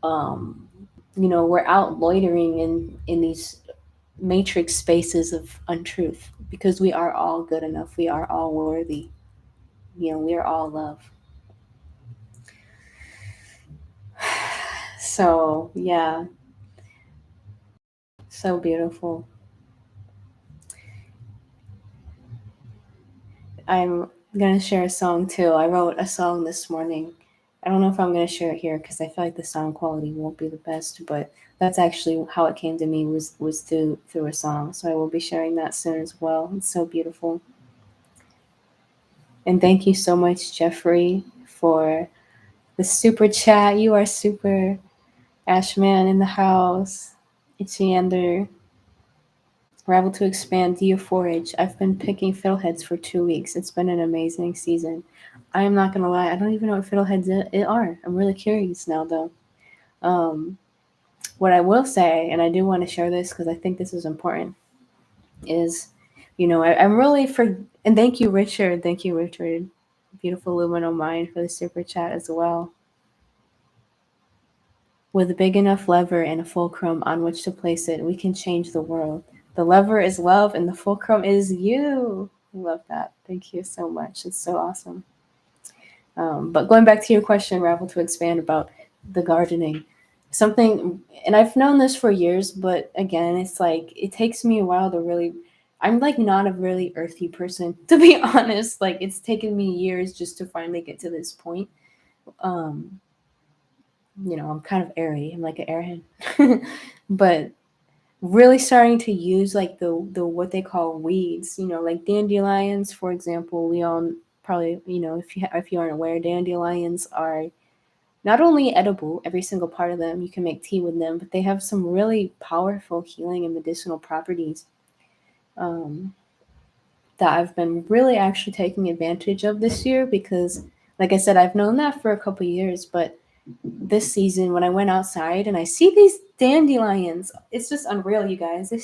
um we're out loitering in these matrix spaces of untruth, because we are all good enough, we are all worthy, we are all love. So yeah, so beautiful. I'm gonna share a song too. I wrote a song this morning. I don't know if I'm gonna share it here because I feel like the sound quality won't be the best, but that's actually how it came to me, was through a song. So I will be sharing that soon as well. It's so beautiful. And thank you so much, Jeffrey, for the super chat. You are super. Ashman in the house. Itchiander. We're able to expand D4H. I've been picking fiddleheads for 2 weeks. It's been an amazing season. I am not gonna lie, I don't even know what fiddleheads are. I'm really curious now though. Um, what I will say, and I do want to share this because I think this is important, is, I'm really and thank you, Richard. Thank you, Richard. Beautiful luminal mind, for the super chat as well. With a big enough lever and a fulcrum on which to place it, we can change the world. The lever is love and the fulcrum is you. Love that. Thank you so much. It's so awesome. But going back to your question, Ravel, to expand about the gardening, something, and I've known this for years, but again, it's like it takes me a while to really. I'm like not a really earthy person, to be honest. Like it's taken me years just to finally get to this point. Um, I'm kind of airy. I'm like an airhead, but really starting to use like the what they call weeds. Like dandelions, for example. We all probably, if you aren't aware, dandelions are not only edible, every single part of them, you can make tea with them, but they have some really powerful healing and medicinal properties um, that I've been really actually taking advantage of this year because, like I said, I've known that for a couple years, but this season when I went outside and I see these dandelions, it's just unreal, you guys. You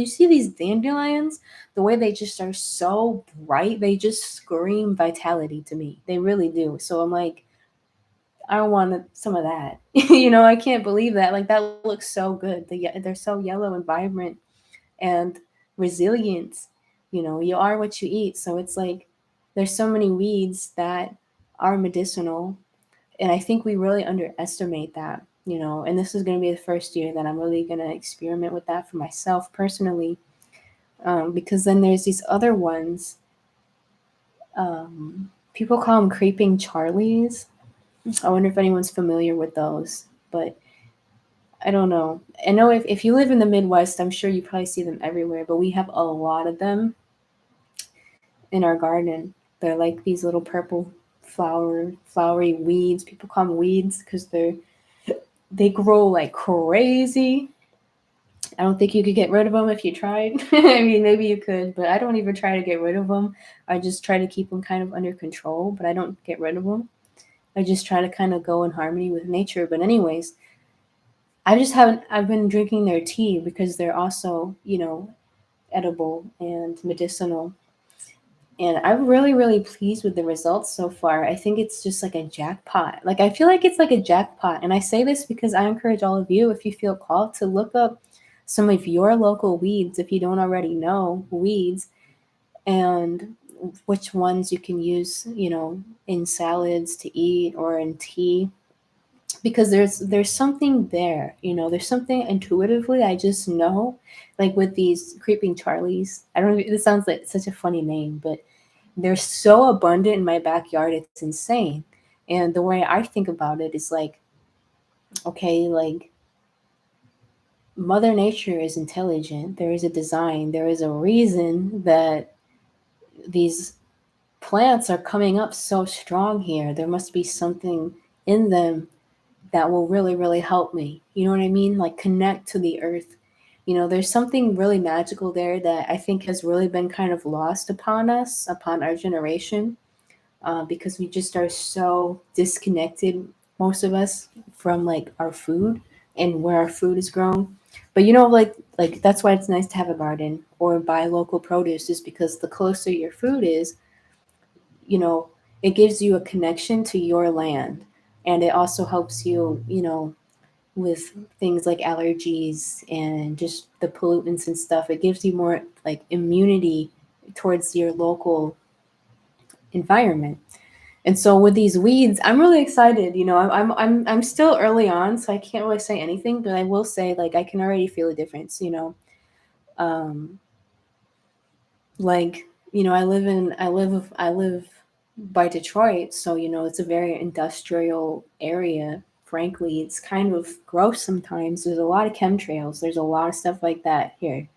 see these dandelions, the way they just are so bright, they just scream vitality to me. They really do. So I'm like, I want some of that. I can't believe that. Like that looks so good. They're so yellow and vibrant and resilient. You are what you eat. So it's like there's so many weeds that are medicinal, and I think we really underestimate that. And this is going to be the first year that I'm really going to experiment with that for myself personally, because then there's these other ones. People call them creeping Charlies. I wonder if anyone's familiar with those, but I don't know. I know if you live in the Midwest, I'm sure you probably see them everywhere, but we have a lot of them in our garden. They're like these little purple flowery weeds. People call them weeds because they grow like crazy. I don't think you could get rid of them if you tried. I mean, maybe you could, but I don't even try to get rid of them. I just try to keep them kind of under control, but I don't get rid of them. I just try to kind of go in harmony with nature. But anyways, I've been drinking their tea because they're also, edible and medicinal. And I'm really, really pleased with the results so far. I think it's just like a jackpot. Like, I feel like it's like a jackpot. And I say this because I encourage all of you, if you feel called, to look up some of your local weeds, if you don't already know weeds, and which ones you can use, in salads to eat or in tea. Because there's something there, there's something intuitively I just know, like with these creeping Charlies. I don't know, this sounds like such a funny name, but they're so abundant in my backyard, it's insane. And the way I think about it is like, okay, like Mother Nature is intelligent. There is a design. There is a reason that these plants are coming up so strong here. There must be something in them that will really, really help me. You know what I mean? Like connect to the earth. There's something really magical there that I think has really been kind of lost upon us, upon our generation, because we just are so disconnected, most of us, from like our food and where our food is grown. But like that's why it's nice to have a garden or buy local produce, is because the closer your food is, you know, it gives you a connection to your land, and it also helps you, with things like allergies and just the pollutants and stuff. It gives you more like immunity towards your local environment. And so with these weeds, I'm really excited. I'm still early on, so I can't really say anything, but I will say like I can already feel a difference. Um, like I live by Detroit, so it's a very industrial area. Frankly, it's kind of gross sometimes. There's a lot of chemtrails. There's a lot of stuff like that here,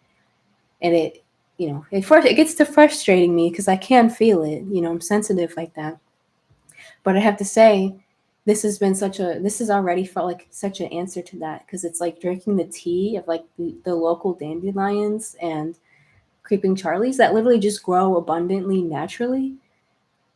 and it gets to frustrating me because I can feel it. I'm sensitive like that. But I have to say, this has already felt like such an answer to that, because it's like drinking the tea of like the local dandelions and creeping Charlies that literally just grow abundantly naturally.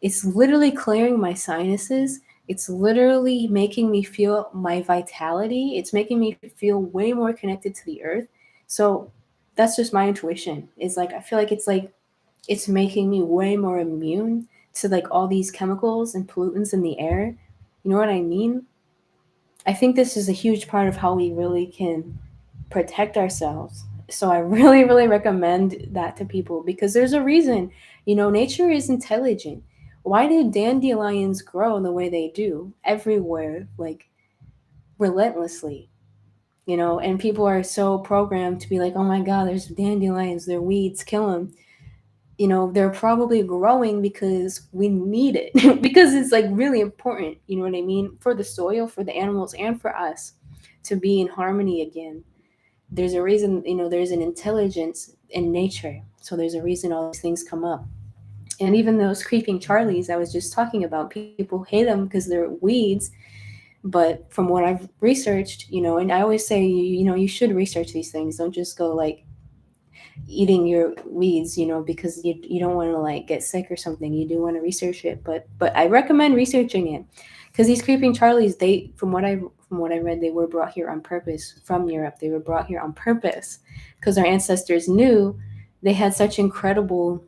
It's literally clearing my sinuses. It's literally making me feel my vitality. It's making me feel way more connected to the earth. So that's just my intuition. It's like I feel like it's making me way more immune to like all these chemicals and pollutants in the air. You know what I mean? I think this is a huge part of how we really can protect ourselves. So I really, really recommend that to people because there's a reason. Nature is intelligent. Why do dandelions grow the way they do everywhere, like relentlessly? And people are so programmed to be like, oh my God, there's dandelions, they're weeds, kill them. They're probably growing because we need it, because it's like really important, you know what I mean, for the soil, for the animals, and for us to be in harmony again. There's a reason, there's an intelligence in nature. So there's a reason all these things come up. And even those creeping Charlies I was just talking about, people hate them because they're weeds. But from what I've researched, and I always say, you should research these things. Don't just go like eating your weeds, because you don't want to like get sick or something. You do want to research it, but I recommend researching it, because these creeping Charlies, they from what I read, they were brought here on purpose from Europe. They were brought here on purpose because our ancestors knew they had such incredible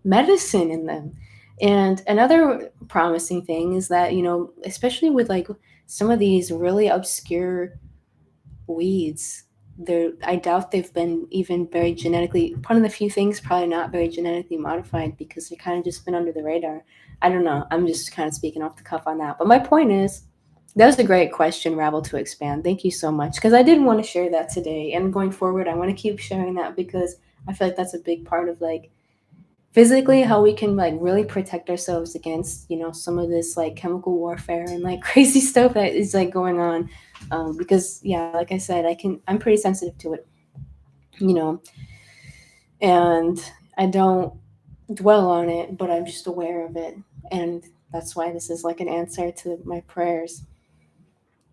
medicine in them. And another promising thing is that, especially with like some of these really obscure weeds, I doubt they've been even very genetically, one of the few things probably not very genetically modified, because they kind of just been under the radar. I don't know. I'm just kind of speaking off the cuff on that. But my point is, that was a great question, Rabble to Expand. Thank you so much. Because I did want to share that today. And going forward, I want to keep sharing that, because I feel like that's a big part of like physically how we can like really protect ourselves against some of this like chemical warfare and like crazy stuff that is like going on, because yeah, like I said, I'm pretty sensitive to it, you know and I don't dwell on it, but I'm just aware of it. And that's why this is like an answer to my prayers,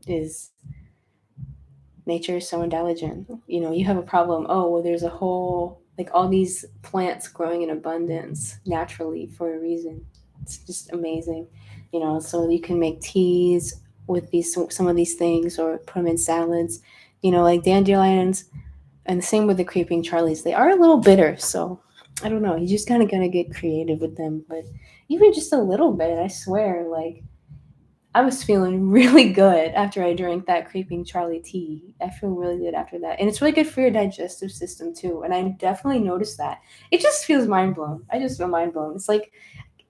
is nature is so intelligent. You have a problem, oh well, there's a whole like all these plants growing in abundance naturally for a reason. It's just amazing. So you can make teas with these some of these things, or put them in salads, like dandelions. And the same with the creeping Charlies, they are a little bitter, so I don't know, you just kind of gotta get creative with them. But even just a little bit, I swear, like I was feeling really good after I drank that creeping Charlie tea. I feel really good after that. And it's really good for your digestive system too. And I definitely noticed that. It just feels mind blown. I just feel mind blown. It's like,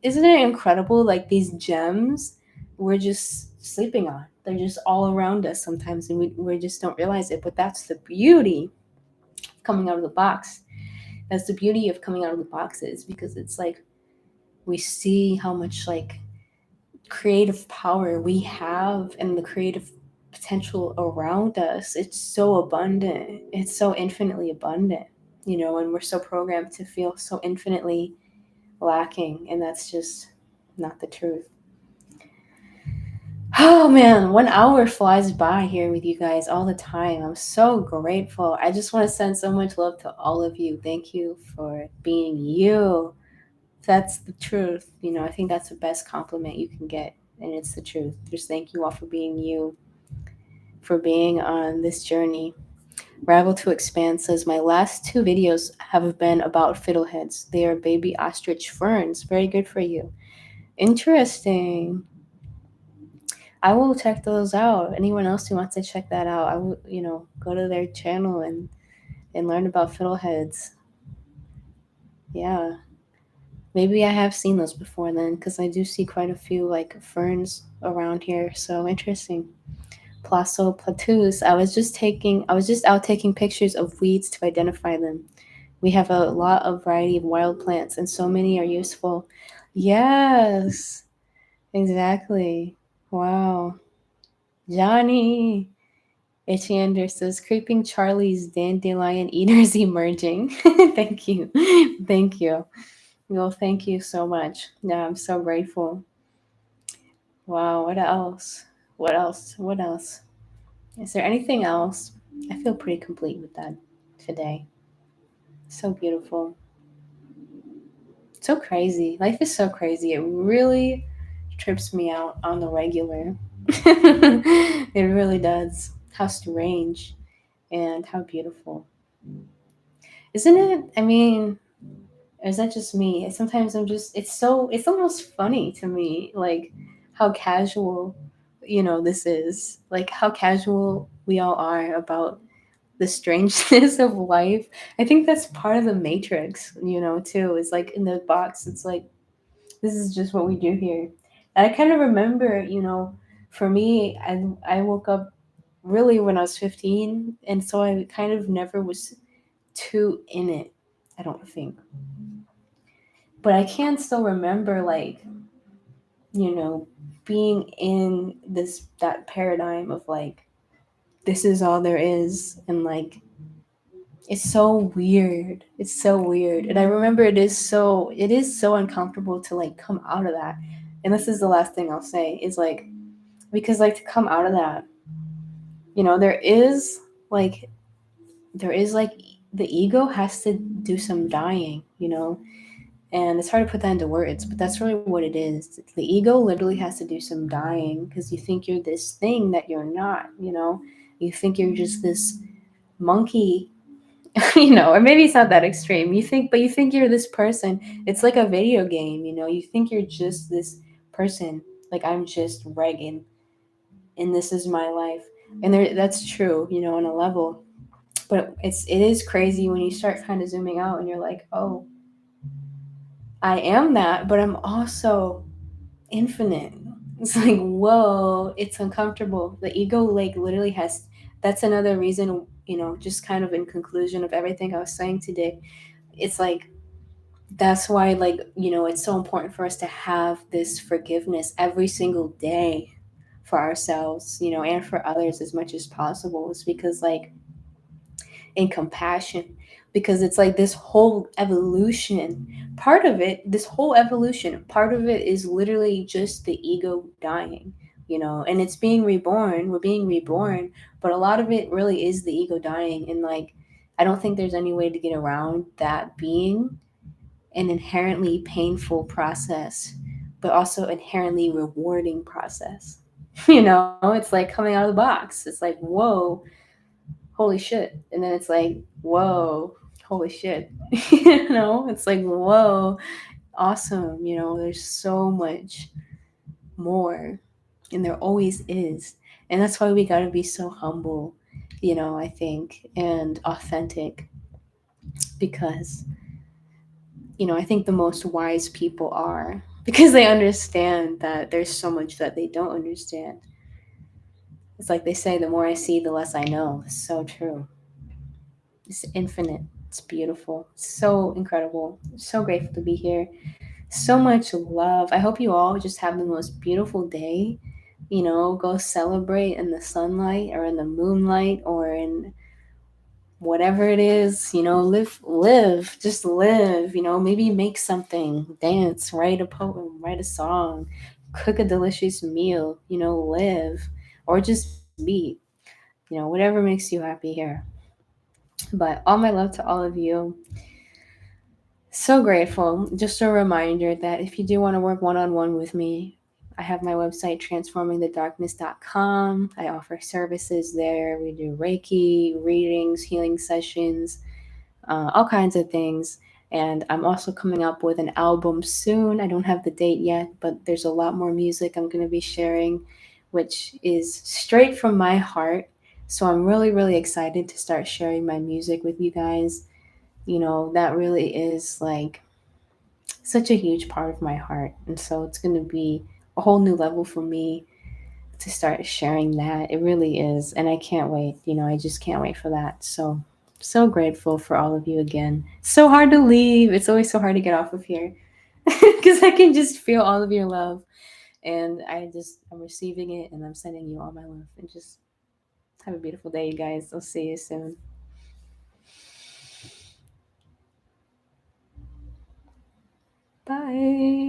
isn't it incredible? Like these gems we're just sleeping on. They're just all around us sometimes, and we just don't realize it. But that's the beauty of coming out of the box. That's the beauty of coming out of the boxes, because it's like we see how much like creative power we have, and the creative potential around us. It's so abundant. It's so infinitely abundant, and we're so programmed to feel so infinitely lacking, and that's just not the truth. Oh man, 1 hour flies by here with you guys all the time. I'm so grateful. I just want to send so much love to all of you. Thank you for being you. That's the truth. I think that's the best compliment you can get, and it's the truth. Just thank you all for being you, for being on this journey. Ravel to Expand says, my last 2 videos have been about fiddleheads. They are baby ostrich ferns. Very good for you. Interesting. I will check those out. Anyone else who wants to check that out, I will, go to their channel and learn about fiddleheads. Yeah. Maybe I have seen those before then, because I do see quite a few like ferns around here. So interesting. Plaso plateaus. I was just out taking pictures of weeds to identify them. We have a lot of variety of wild plants, and so many are useful. Yes, exactly. Wow. Johnny. Itchander says, creeping Charlie's dandelion eaters emerging. Thank you. Thank you. Well, thank you so much. Yeah, I'm so grateful. Wow, what else? What else? What else? Is there anything else? I feel pretty complete with that today. So beautiful. So crazy. Life is so crazy. It really trips me out on the regular. It really does. How strange and how beautiful. Isn't it? I mean, or is that just me? Sometimes it's almost funny to me, like how casual, this is. Like how casual we all are about the strangeness of life. I think that's part of the matrix, too. It's like in the box, it's like, this is just what we do here. And I kind of remember, for me, I woke up really when I was 15. And so I kind of never was too in it, I don't think. But I can still remember, like, you know, being in that paradigm of like, this is all there is, and like It's so weird. It's so weird. And I remember it is so uncomfortable to like come out of that. And this is the last thing I'll say is like, because like to come out of that, there is like the ego has to do some dying. And it's hard to put that into words, but that's really what it is. The ego literally has to do some dying because you think you're this thing that you're not. You think you're just this monkey. Or maybe it's not that extreme. But you think you're this person. It's like a video game. You think you're just this person. Like, I'm just Regan, and this is my life. And that's true, on a level. But it is crazy when you start kind of zooming out and you're like, oh, I am that, but I'm also infinite. It's like, whoa, it's uncomfortable. The ego, like, literally has. That's another reason, just kind of in conclusion of everything I was saying today. It's like, that's why, like, it's so important for us to have this forgiveness every single day for ourselves, and for others as much as possible. It's because, like, and compassion, because it's like this whole evolution, part of it is literally just the ego dying, and it's being reborn. We're being reborn, but a lot of it really is the ego dying. And like, I don't think there's any way to get around that being an inherently painful process, but also inherently rewarding process. It's like coming out of the box. It's like, whoa, holy shit. And then it's like, whoa, holy shit. It's like, whoa, awesome. There's so much more, and there always is. And that's why we got to be so humble, I think, and authentic, because, I think the most wise people are, because they understand that there's so much that they don't understand. It's like they say, the more I see, the less I know. It's so true. It's infinite. It's beautiful. So incredible. So grateful to be here. So much love. I hope you all just have the most beautiful day. Go celebrate in the sunlight or in the moonlight or in whatever it is. Live, just live. Maybe make something, dance, write a poem, write a song, cook a delicious meal. Live, or just be. Whatever makes you happy here. But all my love to all of you. So grateful. Just a reminder that if you do want to work one on one with me, I have my website, transformingthedarkness.com. I offer services there. We do Reiki, readings, healing sessions, all kinds of things. And I'm also coming up with an album soon. I don't have the date yet, but there's a lot more music I'm going to be sharing, which is straight from my heart. So I'm really, really excited to start sharing my music with you guys. That really is like such a huge part of my heart. And so it's going to be a whole new level for me to start sharing that. It really is. And I can't wait. I just can't wait for that. So grateful for all of you again. So hard to leave. It's always so hard to get off of here because I can just feel all of your love. And I'm receiving it, and I'm sending you all my love. And just have a beautiful day, you guys. I'll see you soon. Bye.